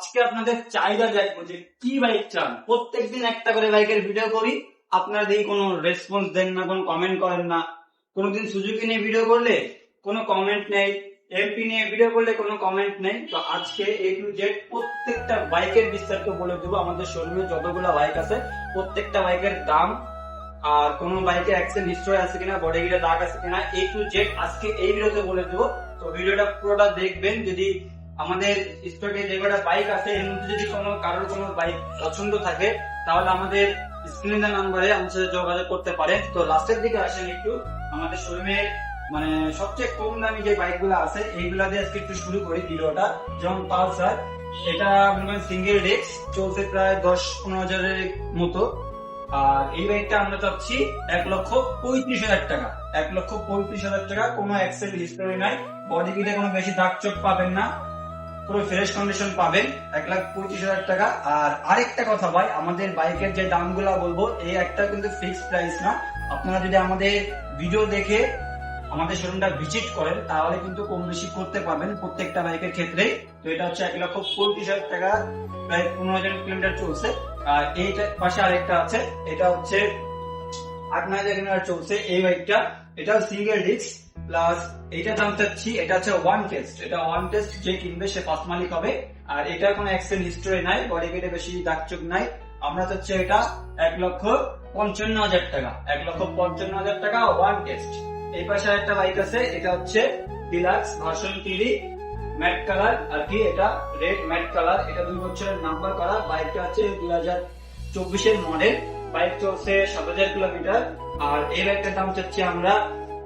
আজকে আপনাদের চাহিদা দেখবো যে কি বাইক চান। প্রত্যেকদিন একটা করে বাইকের ভিডিও করি, আপনারা দেখি কোনো রেসপন্স দেন না, কোনো কমেন্ট করেন না। কোনোদিন সুজুকি নিয়ে ভিডিও করলে কোনো কমেন্ট নেই, এমপি নিয়ে ভিডিও করলে কোনো কমেন্ট নেই। তো আজকে এ টু জেড প্রত্যেকটা বাইকের বিস্তারিত বলে দেবো। আমাদের শোরুমে যতগুলো বাইক আছে প্রত্যেকটা বাইকের দাম, আর কোন বাইকে অ্যাক্সিডেন্ট হিস্টরি আছে কিনা, বডি গিরে দাগ আছে কিনা, এ টু জেড আজকে এই ভিডিওতে বলে দেবো। তো ভিডিওটা পুরোটা দেখবেন। যদি আমাদের স্টকে যে কটা বাইক আছে এর মধ্যে যদি কোনো কারোর কোনো বাইক পছন্দ থাকে তাহলে আমাদের স্ক্রিনে দেওয়া নাম্বারে আমার সাথে যোগাযোগ করতে পারেন। তো লাস্টের দিকে আসেন একটু আমাদের শোরুমে মানে সবচেয়ে কম দামি যে বাইক গুলো আছে এইগুলা দিয়ে আজকে একটু শুরু করি ভিডিওটা। যেমন পালসার, এটা সিঙ্গেল ডিস্ক, চলছে প্রায় 10-15 হাজারের মতো। আর এই বাইকটা আমরা চাচ্ছি 1,35,000 টাকা। 1,35,000 টাকা, কোনো অ্যাক্সিডেন্ট হিস্টরি নাই, বডি কিটে কোনো বেশি দাগ চোট পাবেন না, পুরো ফ্রেশ কন্ডিশন পাবেন। 1,35,000 টাকা। আর আরেকটা কথা ভাই, আমাদের বাইকের যে দামগুলা বলবো এই একটা কিন্তু ফিক্সড প্রাইস না। আপনারা যদি আমাদের ভিডিও দেখে আমাদের শোরুমটা ভিজিট করেন তাহলে কিন্তু কম বেশি করতে পারবেন প্রত্যেকটা বাইকের ক্ষেত্রে। তো এটা হচ্ছে 1,35,000 টাকা, প্রায় 15,000 কিলোমিটার চলছে। আর এই পাশে আরেকটা আছে, এটা হচ্ছে 8,000 কিলোমিটার চলছে এই বাইকটা। এটাও সিঙ্গেল ডিস্ক প্লাস এটা দাম চাচ্ছি, এটা হচ্ছে ওয়ান টেস্ট। এটা ওয়ান টেস্ট, যে কিনবে সে ফার্স্ট মালিক হবে। আর এটার কোনো অ্যাক্সিডেন্ট হিস্টরি নাই, বডি কেটে বেশি দাগ চোখ নাই। আমরা চাচ্ছি এটা 1,55,000 টাকা। 1,55,000 টাকা ওয়ান টেস্ট। এই পাশে একটা বাইক আছে, এটা হচ্ছে ডিলাক্স ভার্সন 3 ম্যাট কালার আর কি, এটা রেড ম্যাট কালার। এটা 2 বছরের নাম্বার করা। বাইকটা হচ্ছে 2024 মডেল। বাইক চলছে 7,000 কিলোমিটার। আর এই বাইকটার দাম চাচ্ছি আমরা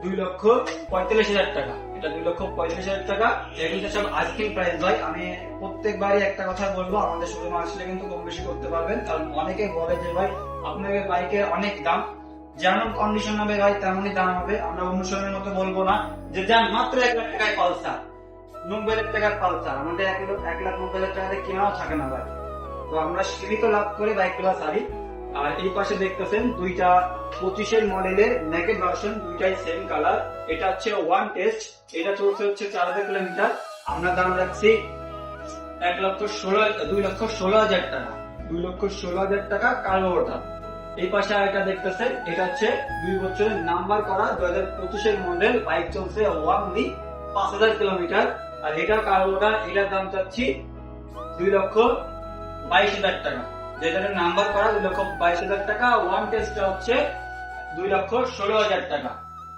2,45,000 টাকা। এটা 2,45,000 টাকা। এগুলো সব আজকের প্রাইস ভাই। আমি প্রত্যেকবারই একটা কথা বলবো, আমাদের শোরুমে আসলে কিন্তু কম বেশি করতে পারবেন। কারণ অনেকে বলে যে ভাই আপনাদের বাইকের অনেক দাম, যেমন কন্ডিশন হবে ভাই তেমনই দাম হবে। আমরা অন্য শোরুমের মতো বলবো না যে যান মাত্র 1,00,000 টাকায় পালসার, 90,000 টাকার পালসার। আমাদের 1,90,000 টাকাতে কেনাও থাকে না ভাই। তো আমরা সীমিত লাভ করে বাইকগুলো ছাড়ি। আর এই পাশে দেখতেছেন দুইটা 25 মডেলের নেকেড ভার্সন, দুইটাই সেম কালার। এটা হচ্ছে ওয়ান টেস্ট, এটা চলছে হচ্ছে 4,000 কিলোমিটার। আমরা দাম রাখছি 2,16,000 টাকা। 2,16,000 টাকা কালো ওটা। এই পাশে আরেকটা দেখতেছেন, এটা হচ্ছে 2 বছরের নাম্বার করা 2025 মডেল। বাইক চলছে ওয়ানলি 5,000 কিলোমিটার। আর এটা কালোটা, এটার দাম চাচ্ছি 2,22,000 টাকা। যেটার নাম্বার করা 2,22,000 টাকা। ওয়ান টেস্টটা হচ্ছে 2,16,000 টাকা।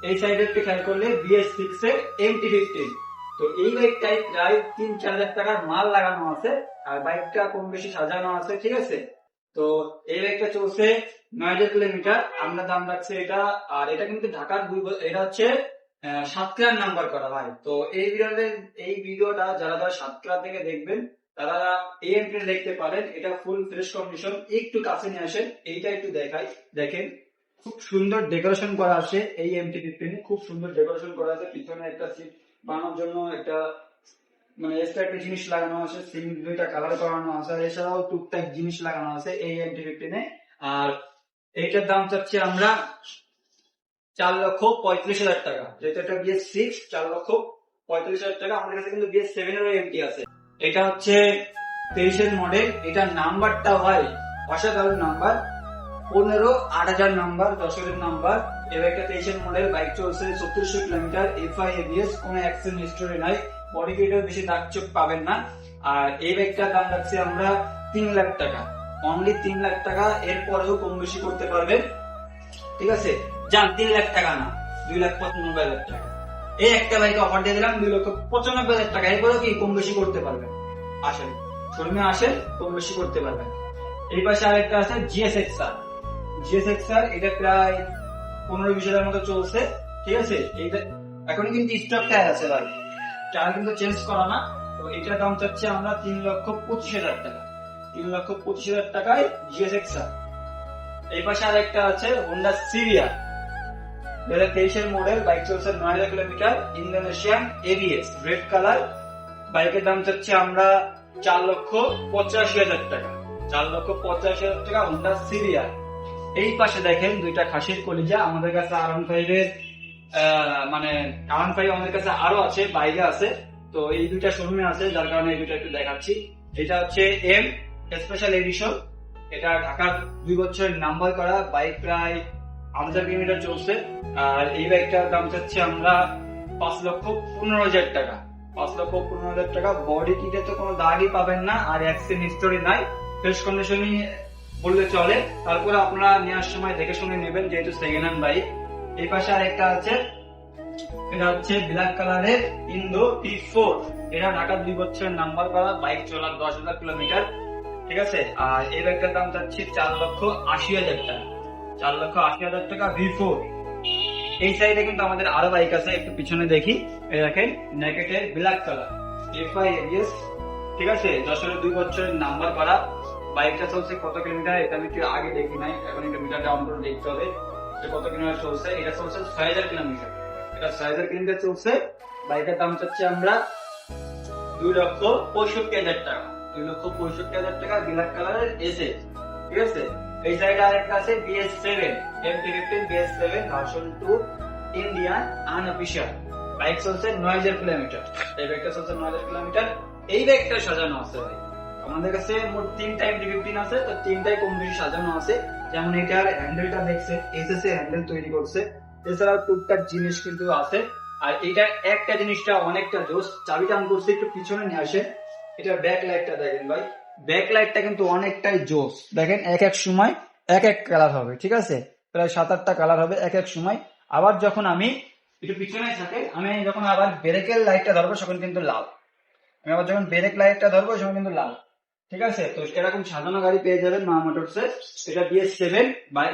এই সাইডে একটু খেয়াল করলে BS6 এর MT-15। তো এই বাইকটাই প্রায় 3-4 হাজার টাকার মাল লাগানো আছে। আর বাইকটা কম বেশি সাজানো আছে, ঠিক আছে। তো এই বাইকটা চলছে 9,000 কিলোমিটার। আমরা দাম রাখছি এটা। আর এটা কিন্তু ঢাকার এটা হচ্ছে সাতক্ষীরার নাম্বার করা ভাই। তো এই ভিডিওটা যারা সাতক্ষীরা থেকে দেখবেন তারা এই এমপিটা দেখতে পারেন। এটা ফুল ফ্রেশ কন্ডিশন। একটু কাছে নিয়ে আসেন, এইটা একটু দেখাই। দেখেন খুব সুন্দর ডেকোরেশন করা আছে এই MT-15। খুব সুন্দর ডেকোরেশন করা আছে। পিছনে একটা সিট বানানোর জন্য একটা মানে এক্সট্রা একটা জিনিস লাগানো আছে, সিম দুইটা কালার করানো আছে। এছাড়াও টুকটাক জিনিস লাগানো আছে এই MT-15 এ। আর এইটার দাম চাচ্ছি আমরা 4,35,000 টাকা। যেহেতু এটা BS6, 4,35,000 টাকা। আমাদের কাছে কিন্তু BS7 এর এমটি আছে। এটা হচ্ছে 23 মডেল। এটা নাম্বারটা হয় অসাধারণ নাম্বার, 15,08,000 নাম্বার, 10 নাম্বার। এবার একটা 23 মডেল। বাইক চলছে 3600 কিলোমিটার। FI ABS, কোনো অ্যাক্সিডেন্ট হিস্টরি নাই, বডি কিটেও বেশি দাগ চোখ পাবেন না। আর এই বাইকটার দাম রাখছি আমরা 3 লাখ টাকা, অনলি 3 লাখ টাকা। এরপরেও কম বেশি করতে পারবেন, ঠিক আছে। যান 3 লাখ টাকা না, 2,95,000 টাকা। এই একটা বাইক অফার দিয়ে দিলাম 2,95,000 টাকা। এরপরেও কি কম বেশি করতে পারবেন, আসেন শোরুমে আসেন, কম বেশি করতে পারবেন। এই পাশে আরেকটা আছে GSXR। এটা প্রায় 15-20 হাজার মতো চলছে, ঠিক আছে। এইটা এখন কিন্তু স্টক টায়ার আছে ভাই, টায়ার কিন্তু চেঞ্জ করা না। তো এটার দাম চাচ্ছি আমরা 3,25,000 টাকা। 3,25,000 টাকায় GSXR। এই পাশে আরেকটা আছে হোন্ডা সিরিয়া, 2023 মডেল। বাইক চলছে 9,000 kilometre. Indonesian ABS, red colour. বাইকের দাম চাচ্ছি আমরা 4,85,000 টাকা। 4,85,000 টাকা হোন্ডা সিরিয়া। এই পাশে দেখেন দুইটা খাসির কলিজা। আমাদের কাছে R15 এর মানে R15 আমাদের কাছে আরো আছে, বাইরে আছে। তো এই দুইটা শোরুমে আছে, যার কারণে এই দুইটা একটু দেখাচ্ছি। এটা হচ্ছে এম স্পেশাল এডিশন। এটা ঢাকার 2 বছরের নাম্বার করা বাইক, প্রায় 1000 কিলোমিটার চলছে। আর এই বাইকটার দাম চাচ্ছি আমরা 5,15,000 টাকা। 5,15,000 টাকা। বডি কিটে তো কোনো দাগই পাবেন না, আর অ্যাক্সিডেন্ট হিস্টোরি নাই, ফ্রেশ কন্ডিশনই বললে চলে। তারপরে আপনারা নেওয়ার সময় দেখে শুনে নেবেন, যেহেতু সেকেন্ড হ্যান্ড বাইক। এই পাশে আরেকটা আছে, এটা হচ্ছে ব্ল্যাক কালারের ইন্দো T4। এটা ঢাকার 2 বছরের নাম্বার করা বাইক, চলা 10,000 কিলোমিটার, ঠিক আছে। আর এই বাইকটার দাম চাচ্ছি 4,80,000 টাকা। 4,80,000 টাকা V4। এই সাইডে কিন্তু আমাদের আরো বাইক আছে, একটু পিছনে দেখি। এই দেখেন নেকেটের ব্ল্যাক কালার FI ABS, ঠিক আছে। যশোরের 2 বছরের নাম্বার করা বাইকটা চলছে কত কিলোমিটার এটা আমি একটু আগে দেখি নাই, এখন একটু মিটার ডাউন করে দেখতে হবে কত কিলোমিটার চলছে। এটা চলছে 6,000 কিলোমিটার। এটা 6,000 কিলোমিটার চলছে। বাইকের দাম চাচ্ছি আমরা 2,65,000 টাকা। 2,65,000 টাকা ব্ল্যাক কালারের SS, ঠিক আছে। এই সাইডে আরেকটা আছে BS7 MT-15 BS7 version 2 Indian unofficial. Bike চলছে 9,000 কিলোমিটার। এই বাইকটা চলছে 9,000 কিলোমিটার। এই বাইকটা সাজানো আছে ভাই আমাদের কাছে মোট 3টা MT-15 আছে, তো 3টাই কম বেশি সাজানো আছে। যেমন এটার হ্যান্ডেলটা দেখছে SS এর হ্যান্ডেল তৈরি করছে, এছাড়াও টুকটাক জিনিস কিন্তু আছে। আর এটার একটা জিনিসটা অনেকটা জোস, চাবিটা আমি করছি একটু পিছনে নিয়ে আসে। এটা ব্যাক লাইটটা দেখেন ভাই, ব্যাক লাইটটা কিন্তু অনেকটাই জোস। দেখেন এক এক সময় এক এক কালার হবে, ঠিক আছে। প্রায় 7-8টা কালার হবে এক এক সময়। আবার যখন আমি একটু পিছনে থাকে, আমি যখন আবার ব্রেকের লাইটটা ধরবো তখন কিন্তু লাল। আমি আবার যখন ব্রেক লাইটটা ধরবো তখন কিন্তু লাল, ঠিক আছে। তো এরকম সাজানো গাড়ি পেয়ে যাবেন মা মোটরসে। এটা BS7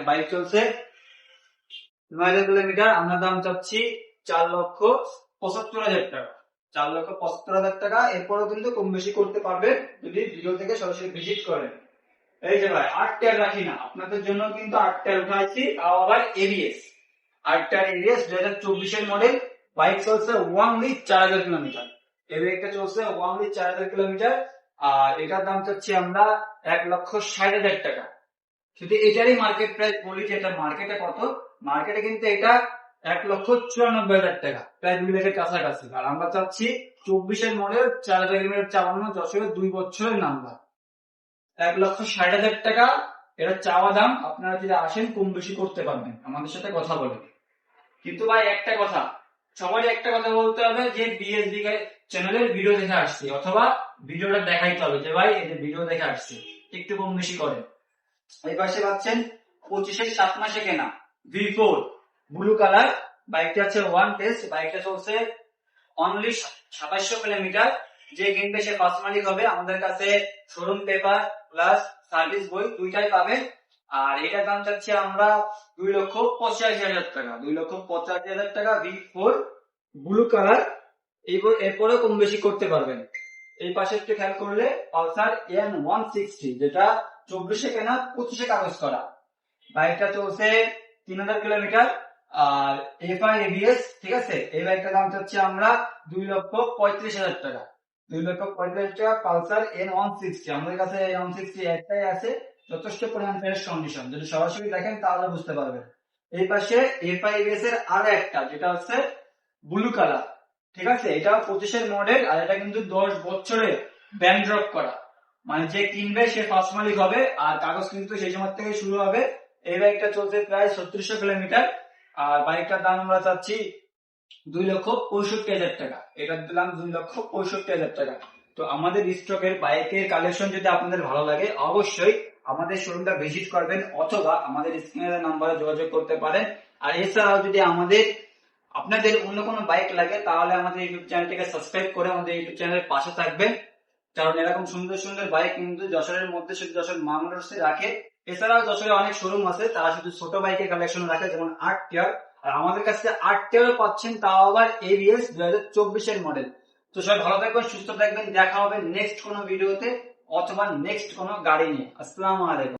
বাইক চলছে 9,000 কিলোমিটার। আমরা দাম চাচ্ছি 4,75,000 টাকা। 4,75,000 টাকা। এরপরও কিন্তু কম বেশি করতে পারবেন যদি ভিডিও থেকে সরাসরি ভিজিট করেন। এই যে ভাই 8 টায়ার রাখি না, আপনাদের জন্য কিন্তু 8 টায়ার উঠাইছি, তাও আবার ABS। 8 টায়ার ABS 2024 এর মডেল। বাইক চলছে ওনলি 4,000 কিলোমিটার। এই বাইকটা চলছে ওনলি 4,000 কিলোমিটার। আর এটার দাম চাচ্ছি আমরা 1,60,000 টাকা। যদি এটারই মার্কেট প্রাইস বলি যে এটা মার্কেটে কত, মার্কেটে কিন্তু এটা 1,94,000 টাকা, প্রায় 2 লাখের কাছাকাছি। আর আমরা চাচ্ছি 24 এর মডেল, 4,000 কিলোমিটার চালানো, যশোরের 2 বছরের নাম্বার, 1,60,000 টাকা এটা চাওয়া দাম। আপনারা যদি আসেন কম বেশি করতে পারবেন, আমাদের সাথে কথা বলেন। কিন্তু ভাই একটা কথা, সবারই একটা কথা বলতে হবে যে BSB চ্যানেলের ভিডিও দেখে আসছি, অথবা ভিডিওটা দেখাইতে হবে যে ভাই এই যে ভিডিও দেখে আসছি, একটু কম বেশি করেন। এই পাশে পাচ্ছেন 25-এর 7 মাসে কেনা V4 ব্লু কালার। বাইকটা আছে ওয়ান টেস্ট। বাইকটা চলছে অনলি 2700 কিলোমিটার। যে কিনবে সে ফার্স্ট মালিক হবে। আমাদের কাছে শোরুম পেপার প্লাস সার্ভিস বই দুইটাই পাবেন। আর এটার দাম চাচ্ছি আমরা 2,85,000 টাকা। 2,85,000 টাকা V4 ব্লু কালার। এরপরে কম বেশি করতে পারবেন। এই পাশে একটু খেয়াল করলে পালসার N160, যেটা 24-এ কেনা 25-এ কাগজ করা। বাইকটা চলছে 3,000 কিলোমিটার। আর FI ABS, ঠিক আছে। এই বাইকটার দাম চাচ্ছি আমরা 2,35,000 টাকা। 2,35,000 টাকা পালসার N160। আমাদের কাছে N160 একটাই আছে, যথেষ্ট পরিমাণ ফ্রেশ কন্ডিশন। যদি সরাসরি দেখেন তাহলে বুঝতে পারবেন। এই পাশে FI ABS এর আরো একটা, যেটা হচ্ছে ব্লু কালার, ঠিক আছে। এটা 25-এর মডেল। আর এটা কিন্তু 10 বছরে ব্যান্ড ড্রপ করা, মানে যে কিনবে সে ফার্স্ট মালিক হবে। আর কাগজ কিন্তু সেই সময় থেকে শুরু হবে। এই বাইকটা চলছে প্রায় 3600 কিলোমিটার। আর বাইকটার দাম আমরা চাচ্ছি 2,65,000 টাকা। এটার দাম 2,65,000 টাকা। তো আমাদের স্টকের বাইকের কালেকশন যদি আপনাদের ভালো লাগে, অবশ্যই আমাদের শোরুমটা ভিজিট করবেন, অথবা আমাদের স্ক্রিনের নাম্বারে যোগাযোগ করতে পারেন। আর এছাড়াও যদি আপনাদের অন্য কোনো বাইক লাগে, তাহলে আমাদের ইউটিউব চ্যানেলটিকে সাবস্ক্রাইব করে আমাদের ইউটিউব চ্যানেলের পাশে থাকবেন। কারণ এরকম সুন্দর সুন্দর বাইক কিন্তু যশোরের মধ্যে শুধু যশোর মা মোটরসে রাখে। এছাড়াও যশোরে অনেক শোরুম আছে, তারা শুধু ছোট বাইকের কালেকশন রাখে, যেমন 8 টিয়ার। আর আমাদের কাছে 8 টিয়ারও পাচ্ছেন, তাও আবার ABS 2024-এর মডেল। তো সবাই ভালো থাকবেন, সুস্থ থাকবেন। দেখা হবে নেক্সট কোনো ভিডিওতে, অথবা নেক্সট কোনো গাড়ি নিয়ে। আসসালামু আলাইকুম।